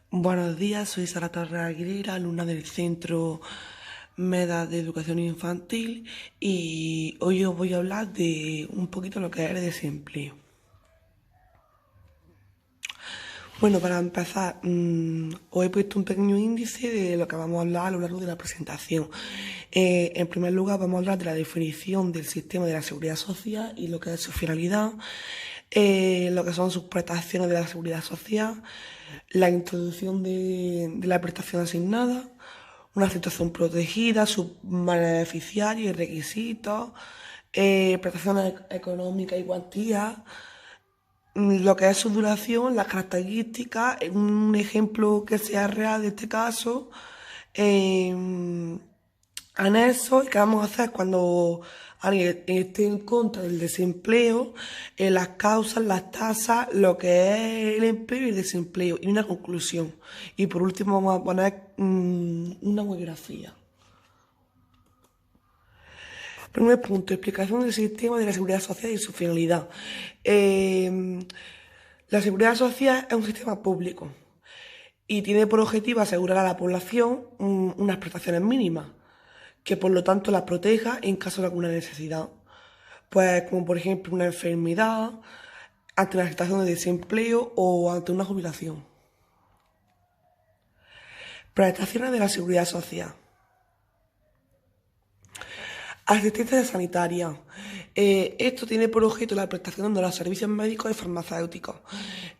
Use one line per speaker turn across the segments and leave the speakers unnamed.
Buenos días, soy Sara Torres Aguilera, alumna del Centro MEDA de Educación Infantil y hoy os voy a hablar de un poquito lo que es el desempleo. Bueno, para empezar, os he puesto un pequeño índice de lo que vamos a hablar a lo largo de la presentación. En primer lugar, vamos a hablar de la definición del sistema de la seguridad social y lo que es su finalidad, lo que son sus prestaciones de la seguridad social, la introducción de la prestación asignada, una situación protegida, sus beneficiarios y requisitos, prestaciones económicas y cuantías, lo que es su duración, las características, un ejemplo que sea real de este caso, anexo, y qué vamos a hacer cuando alguien esté en contra del desempleo, las causas, las tasas, lo que es el empleo y el desempleo, y una conclusión. Y por último vamos a poner una biografía. Primer punto, explicación del sistema de la seguridad social y su finalidad. La seguridad social es un sistema público y tiene por objetivo asegurar a la población unas prestaciones mínimas, que por lo tanto las proteja en caso de alguna necesidad. Pues como por ejemplo una enfermedad, ante una situación de desempleo o ante una jubilación. Prestaciones de la seguridad social. Asistencia sanitaria. Esto tiene por objeto la prestación de los servicios médicos y farmacéuticos.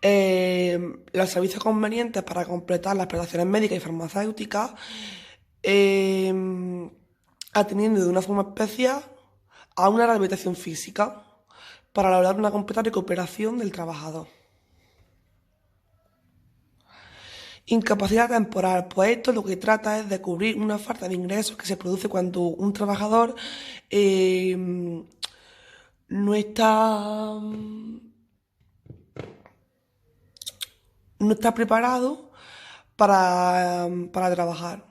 Los servicios convenientes para completar las prestaciones médicas y farmacéuticas, atendiendo de una forma especial a una rehabilitación física para lograr una completa recuperación del trabajador. Incapacidad temporal, pues esto lo que trata es de cubrir una falta de ingresos que se produce cuando un trabajador no está preparado para trabajar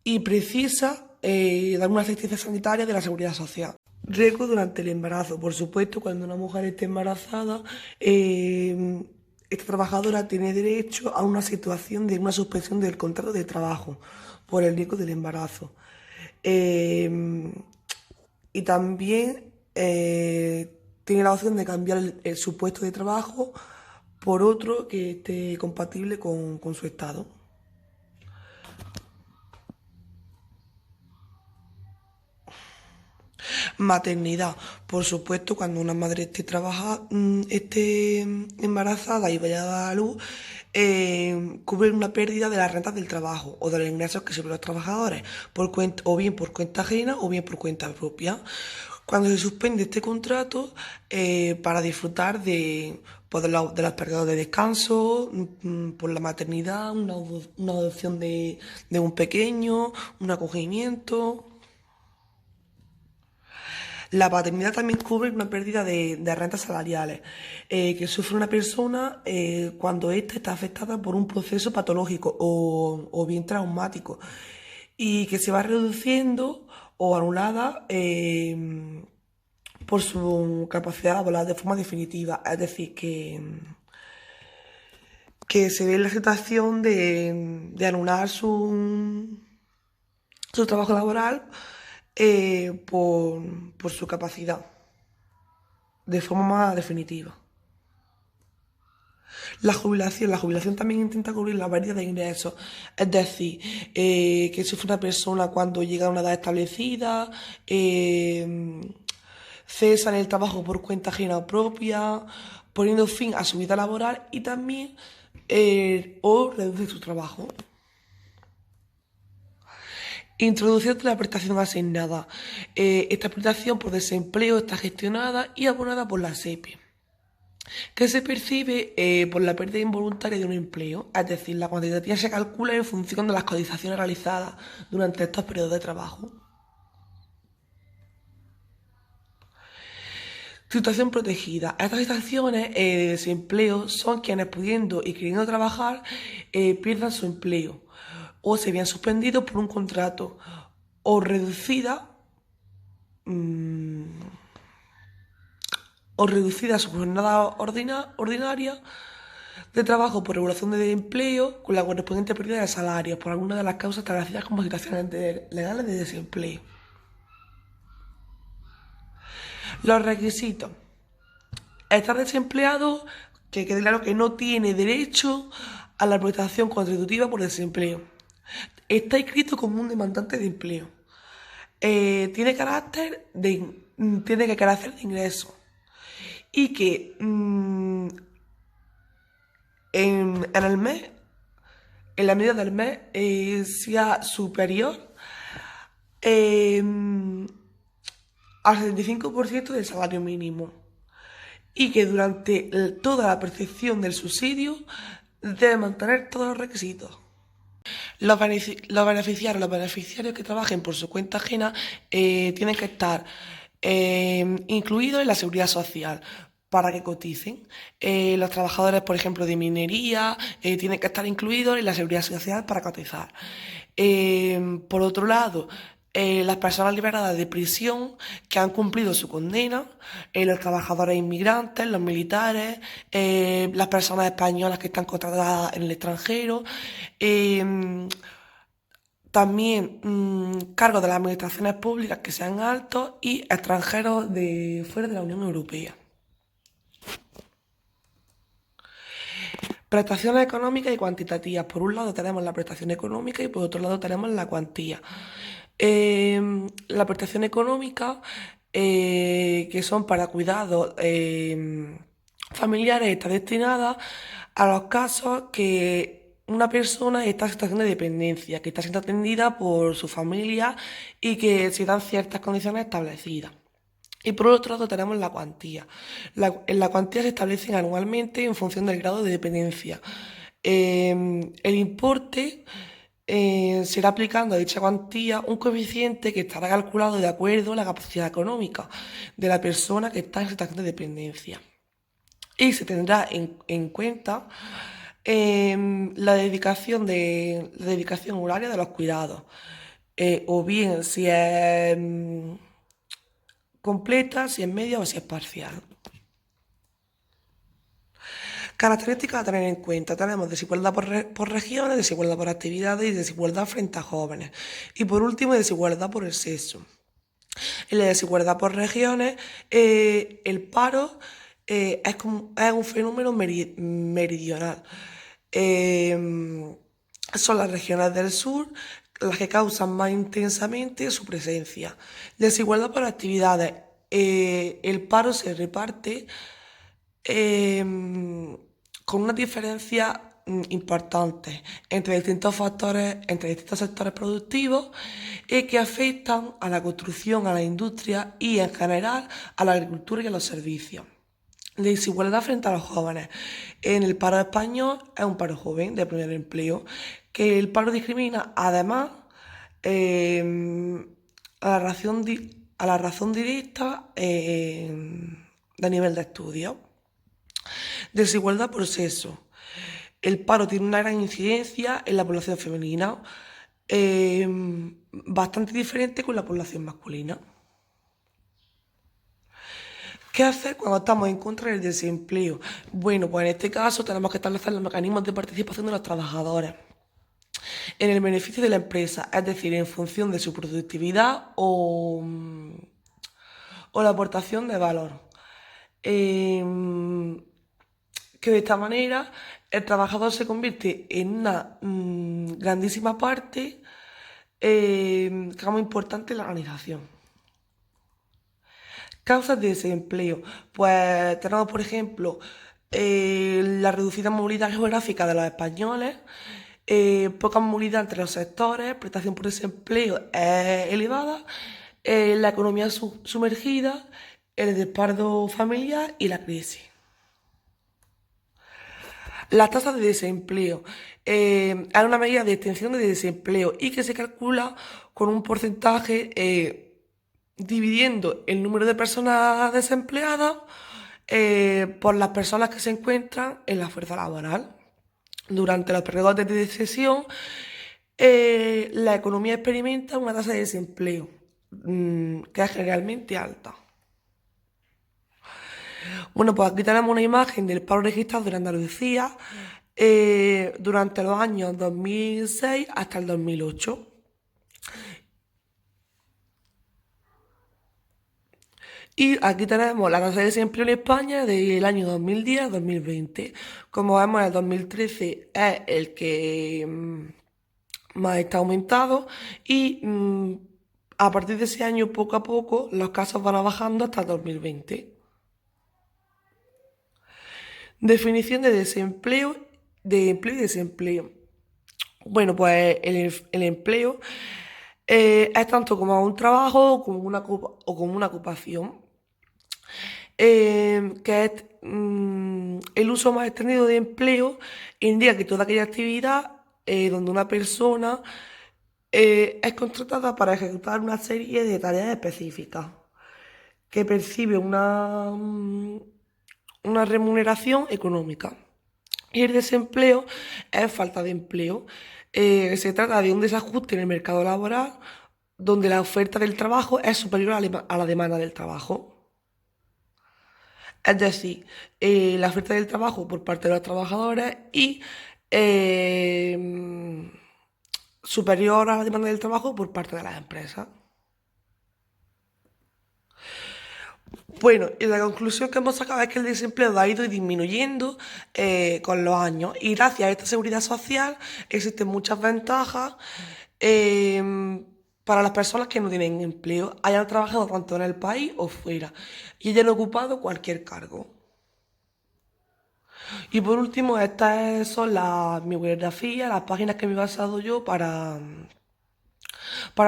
y precisa dar una asistencia sanitaria de la seguridad social. Riesgo durante el embarazo. Por supuesto, cuando una mujer esté embarazada, esta trabajadora tiene derecho a una situación de una suspensión del contrato de trabajo por el riesgo del embarazo. Y también tiene la opción de cambiar su puesto de trabajo por otro que esté compatible con su estado. Maternidad. Por supuesto, cuando una madre esté embarazada y vaya a dar a luz, cubre una pérdida de las rentas del trabajo o de los ingresos que sufren los trabajadores, o bien por cuenta ajena o bien por cuenta propia. Cuando se suspende este contrato, para disfrutar pues, de los periodos de descanso, por la maternidad, una adopción de un pequeño, un acogimiento. La paternidad también cubre una pérdida de rentas salariales que sufre una persona cuando ésta está afectada por un proceso patológico o bien traumático y que se va reduciendo o anulada por su capacidad laboral de forma definitiva. Es decir, que se ve en la situación de anular su trabajo laboral por su capacidad, de forma más definitiva. La jubilación también intenta cubrir la pérdida de ingresos, es decir, que sufre una persona cuando llega a una edad establecida, cesa en el trabajo por cuenta ajena o propia, poniendo fin a su vida laboral y también o reduce su trabajo. Introducción de la prestación asignada. Esta prestación por desempleo está gestionada y abonada por la SEPE, que se percibe por la pérdida involuntaria de un empleo, es decir, la cuantitativa se calcula en función de las cotizaciones realizadas durante estos periodos de trabajo. Situación protegida. Estas situaciones de desempleo son quienes pudiendo y queriendo trabajar pierdan su empleo o se vean suspendidos por un contrato o reducida su jornada ordinaria de trabajo por regulación de empleo con la correspondiente pérdida de salarios por alguna de las causas establecidas como situaciones legales de desempleo. Los requisitos. Estar desempleado, que quede claro que no tiene derecho a la prestación contributiva por desempleo. Está inscrito como un demandante de empleo. Tiene carácter de ingreso. Y que en el mes, en la medida del mes, sea superior eh, al 75% del salario mínimo. Y que durante toda la percepción del subsidio debe mantener todos los requisitos. Los beneficiarios que trabajen por su cuenta ajena tienen que estar incluidos en la seguridad social para que coticen. Los trabajadores, por ejemplo, de minería tienen que estar incluidos en la seguridad social para cotizar. Por otro lado, las personas liberadas de prisión que han cumplido su condena, los trabajadores inmigrantes, los militares, las personas españolas que están contratadas en el extranjero, también cargos de las administraciones públicas que sean altos y extranjeros de fuera de la Unión Europea. Prestaciones económicas y cuantitativas. Por un lado tenemos la prestación económica y por otro lado tenemos la cuantía. La prestación económica, que son para cuidados familiares, está destinada a los casos que una persona está en situación de dependencia, que está siendo atendida por su familia y que se dan ciertas condiciones establecidas. Y por otro lado tenemos la cuantía. En la cuantía se establecen anualmente en función del grado de dependencia. El importe será aplicando a dicha cuantía un coeficiente que estará calculado de acuerdo a la capacidad económica de la persona que está en situación de dependencia. Y se tendrá en cuenta la dedicación horaria de los cuidados, o bien si es completa, si es media o si es parcial. Características a tener en cuenta. Tenemos desigualdad por regiones, desigualdad por actividades y desigualdad frente a jóvenes. Y por último, desigualdad por el sexo. En la desigualdad por regiones, el paro es un fenómeno meridional. Son las regiones del sur las que causan más intensamente su presencia. Desigualdad por actividades. El paro se reparte con una diferencia importante entre distintos factores, entre distintos sectores productivos que afectan a la construcción, a la industria y en general a la agricultura y a los servicios. La desigualdad frente a los jóvenes. En el paro español es un paro joven de primer empleo, que el paro discrimina además a la razón directa de nivel de estudio. Desigualdad por sexo. El paro tiene una gran incidencia en la población femenina, bastante diferente con la población masculina. ¿Qué hacer cuando estamos en contra del desempleo? Bueno, pues en este caso tenemos que establecer los mecanismos de participación de los trabajadores en el beneficio de la empresa, es decir, en función de su productividad o la aportación de valor. Que de esta manera el trabajador se convierte en una grandísima parte, muy importante en la organización. Causas de desempleo. Pues tenemos, por ejemplo, la reducida movilidad geográfica de los españoles, poca movilidad entre los sectores, prestación por desempleo elevada, la economía sumergida, el despardo familiar y la crisis. Las tasas de desempleo. Es una medida de extensión de desempleo y que se calcula con un porcentaje dividiendo el número de personas desempleadas por las personas que se encuentran en la fuerza laboral. Durante los periodos de recesión, la economía experimenta una tasa de desempleo que es generalmente alta. Bueno, pues aquí tenemos una imagen del paro registrado en Andalucía durante los años 2006 hasta el 2008. Y aquí tenemos la tasa de desempleo en España del año 2010 al 2020. Como vemos, el 2013 es el que más está aumentado y a partir de ese año, poco a poco, los casos van bajando hasta el 2020. Definición de desempleo, de empleo y desempleo. Bueno, pues el empleo es tanto como un trabajo como o como una ocupación, que es el uso más extendido de empleo, indica que toda aquella actividad donde una persona es contratada para ejecutar una serie de tareas específicas, que percibe una remuneración económica. Y el desempleo es falta de empleo. Se trata de un desajuste en el mercado laboral donde la oferta del trabajo es superior a la demanda del trabajo. Es decir, la oferta del trabajo por parte de los trabajadores y superior a la demanda del trabajo por parte de las empresas. Bueno, y la conclusión que hemos sacado es que el desempleo ha ido disminuyendo con los años y gracias a esta seguridad social existen muchas ventajas para las personas que no tienen empleo, hayan trabajado tanto en el país o fuera y hayan ocupado cualquier cargo. Y por último, estas son mi bibliografía, las páginas que me he basado yo para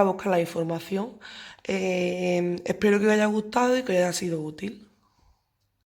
buscar la información. Espero que os haya gustado y que os haya sido útil.